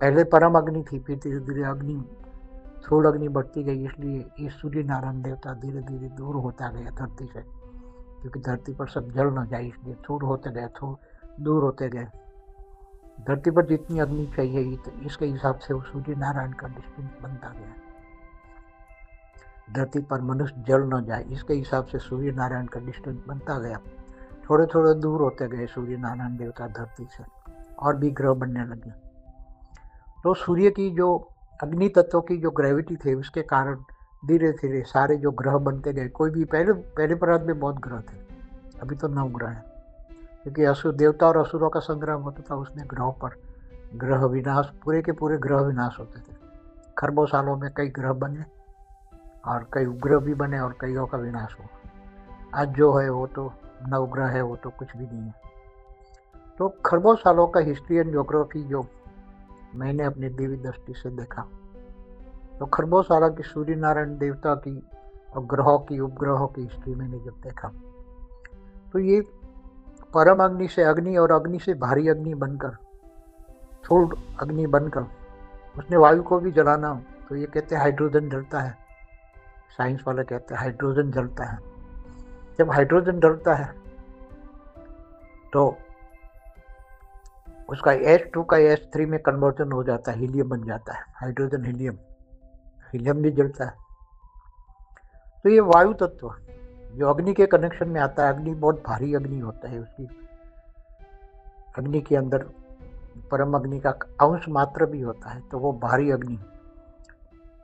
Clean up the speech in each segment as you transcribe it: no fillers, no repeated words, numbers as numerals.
पहले परम अग्नि थी, फिर धीरे धीरे अग्नि, स्थूल अग्नि बढ़ती गई, इसलिए ये सूर्य नारायण देवता धीरे धीरे दूर होता गया धरती से, क्योंकि धरती पर सब जल न जाए, इसलिए थोड़ होते गए, दूर होते गए। धरती पर जितनी अग्नि चाहिए तो इसके हिसाब से वो सूर्य नारायण का डिस्टेंस बनता गया। धरती पर मनुष्य जल न जाए, इसके हिसाब से सूर्य नारायण का डिस्टेंस बनता गया। थोड़े थोड़े दूर होते गए सूर्य नारायण देवता धरती से, और भी ग्रह बनने लगे। तो सूर्य की जो अग्नि तत्व की जो ग्रेविटी थी, उसके कारण धीरे धीरे सारे जो ग्रह बनते गए। कोई भी पहले पहले परात में बहुत ग्रह थे, अभी तो 9 ग्रह हैं, क्योंकि असुर देवता और असुरों का संग्राम होता था, उसमें ग्रहों पर ग्रह विनाश, पूरे के पूरे ग्रह विनाश होते थे। खरबों सालों में कई ग्रह बने, और कई उपग्रह भी बने, और कईयों का विनाश हुआ। आज जो है वो तो 9 ग्रह है, वो तो कुछ भी नहीं है। तो खरबों सालों का हिस्ट्री एंड ज्योग्राफी जो मैंने अपनी दिव्य दृष्टि से देखा, तो खरबों साल की सूर्य नारायण देवता की और ग्रहों की, उपग्रहों की हिस्ट्री मैंने जब देखा, तो ये परम अग्नि से अग्नि, और अग्नि से भारी अग्नि बनकर, स्थूल अग्नि बनकर उसने वायु को भी जलाना। तो ये कहते हैं हाइड्रोजन जलता है, साइंस वाले कहते हैं हाइड्रोजन जलता है। जब हाइड्रोजन जलता है तो उसका H2 का H3 में कन्वर्जन हो जाता है, हीलियम बन जाता है, हाइड्रोजन हीलियम, हीलियम भी जलता है। तो ये वायु तत्व जो अग्नि के कनेक्शन में आता है, अग्नि बहुत भारी अग्नि होता है, उसकी अग्नि के अंदर परम अग्नि का अंश मात्र भी होता है, तो वो भारी अग्नि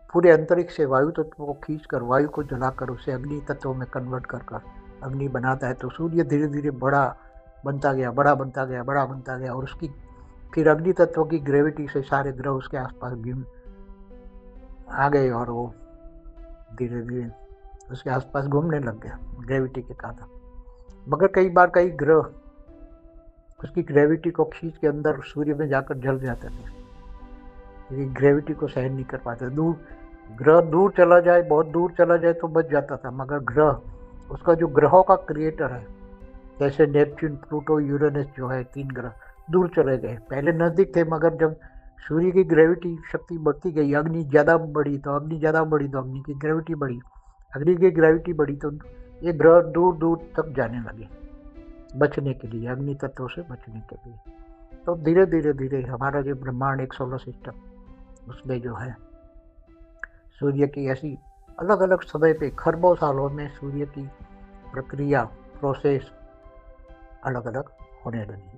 पूरे अंतरिक्ष से वायु तत्व को खींचकर, वायु को जलाकर उसे अग्नि तत्वों में कन्वर्ट कर अग्नि बनाता है। तो सूर्य धीरे धीरे बड़ा बनता गया, बड़ा बनता गया, बड़ा बनता गया, और उसकी फिर अग्नि तत्व की ग्रेविटी से सारे ग्रह उसके आसपास घूम आ गए, और वो धीरे धीरे उसके आसपास घूमने लग गया ग्रेविटी के कारण। मगर कई बार कई ग्रह उसकी ग्रेविटी को खींच के अंदर सूर्य में जाकर जल जाते थे, क्योंकि ग्रेविटी को सहन नहीं कर पाते। ग्रह दूर चला जाए, बहुत दूर चला जाए तो बच जाता था, मगर ग्रह, उसका जो ग्रहों का क्रिएटर है, जैसे नेपच्यून, प्लूटो, यूरेनस जो है, 3 ग्रह दूर चले गए। पहले नजदीक थे, मगर जब सूर्य की ग्रेविटी शक्ति बढ़ती गई, अग्नि ज़्यादा बढ़ी तो अग्नि की ग्रेविटी बढ़ी, अग्नि की ग्रेविटी बढ़ी, तो ये ग्रह दूर दूर तक जाने लगे बचने के लिए, अग्नि तत्व से बचने के लिए। तो धीरे धीरे धीरे हमारा जो ब्रह्मांड, एक सोलर सिस्टम, उसमें जो है सूर्य की ऐसी अलग अलग समय पे खरबों सालों में सूर्य की प्रक्रिया, प्रोसेस अलग अलग होने लगी।